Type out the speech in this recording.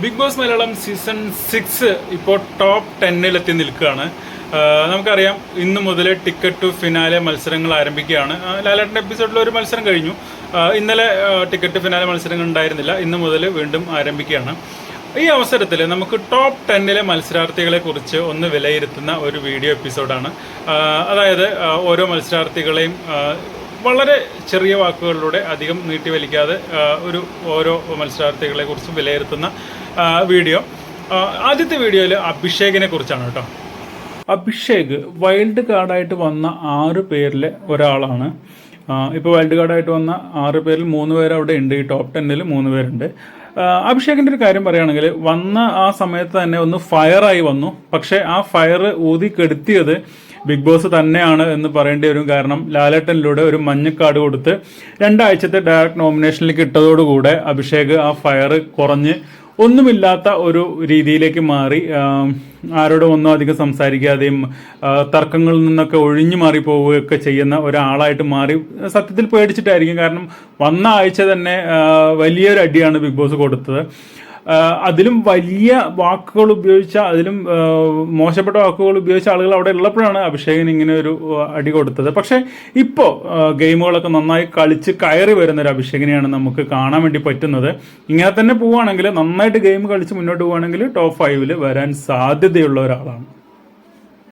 Big boss Malayalam season 6 ഇപ്പോൾ top 10-ലെത്തി നിൽക്കുകയാണ്. നമുക്കറിയാം ഇന്ന് മുതൽ ടിക്കറ്റ് ടു ഫിനാലെ മത്സരങ്ങൾ ആരംഭിക്കുകയാണ്. ലാലേട്ടൻ്റെ എപ്പിസോഡിൽ ഒരു മത്സരം കഴിഞ്ഞു. ഇന്നലെ ടിക്കറ്റ് ഫിനാലെ മത്സരങ്ങൾ ഉണ്ടായിരുന്നില്ല. ഇന്ന് മുതൽ വീണ്ടും ആരംഭിക്കുകയാണ്. ഈ അവസരത്തിൽ നമുക്ക് ടോപ്പ് 10-ലെ മത്സരാർത്ഥികളെ കുറിച്ച് ഒന്ന് വിലയിരുത്തുന്ന ഒരു വീഡിയോ എപ്പിസോഡാണ്. അതായത് ഓരോ മത്സരാർത്ഥികളെയും വളരെ ചെറിയ വാക്കുകളിലൂടെ അധികം നീട്ടിവലിക്കാതെ ഓരോ മത്സരാർത്ഥികളെ കുറിച്ച് വിലയിരുത്തുന്ന വീഡിയോ. ആദ്യത്തെ വീഡിയോയിൽ അഭിഷേകിനെ കുറിച്ചാണ് കേട്ടോ. അഭിഷേക് വൈൽഡ് കാർഡായിട്ട് വന്ന 6 പേരിലെ ഒരാളാണ്. ഇപ്പോൾ വൈൽഡ് കാർഡായിട്ട് വന്ന 6 പേരിൽ 3 പേര് അവിടെ ഉണ്ട്. ഈ ടോപ്പ് 10-ൽ 3 പേരുണ്ട്. അഭിഷേകിൻ്റെ ഒരു കാര്യം പറയുകയാണെങ്കിൽ വന്ന ആ സമയത്ത് തന്നെ ഒന്ന് ഫയറായി വന്നു. പക്ഷേ ആ ഫയർ ഊതിക്കെടുത്തിയത് ബിഗ് ബോസ് തന്നെയാണ് എന്ന് പറയേണ്ടി വരും. കാരണം ലാലേട്ടനിലൂടെ ഒരു മഞ്ഞക്കാർഡ് കൊടുത്ത് 2 ആഴ്ചത്തെ ഡയറക്റ്റ് നോമിനേഷനിലേക്ക് ഇട്ടതോടുകൂടെ അഭിഷേക് ആ ഫയർ കുറഞ്ഞ് ഒന്നുമില്ലാത്ത ഒരു രീതിയിലേക്ക് മാറി. ആരോടും ഒന്നും അധികം സംസാരിക്കാതെയും തർക്കങ്ങളിൽ നിന്നൊക്കെ ഒഴിഞ്ഞു മാറി പോവുകയൊക്കെ ചെയ്യുന്ന ഒരാളായിട്ട് മാറി. സത്യത്തിൽ പേടിച്ചിട്ടായിരിക്കും. കാരണം വന്ന ആഴ്ച തന്നെ വലിയൊരു അടിയാണ് ബിഗ് ബോസ് കൊടുത്തത്. അതിലും വലിയ വാക്കുകൾ ഉപയോഗിച്ച, അതിലും മോശപ്പെട്ട വാക്കുകൾ ഉപയോഗിച്ച ആളുകൾ അവിടെ ഉള്ളപ്പോഴാണ് അഭിഷേകിന് ഇങ്ങനെ ഒരു അടി കൊടുത്തത്. പക്ഷെ ഇപ്പോൾ ഗെയിമുകളൊക്കെ നന്നായി കളിച്ച് കയറി വരുന്ന ഒരു അഭിഷേകിനെയാണ് നമുക്ക് കാണാൻ വേണ്ടി പറ്റുന്നത്. ഇങ്ങനെ തന്നെ പോവുകയാണെങ്കിൽ, നന്നായിട്ട് ഗെയിം കളിച്ച് മുന്നോട്ട് പോവുകയാണെങ്കിൽ ടോപ്പ് 5-ൽ വരാൻ സാധ്യതയുള്ള ഒരാളാണ്.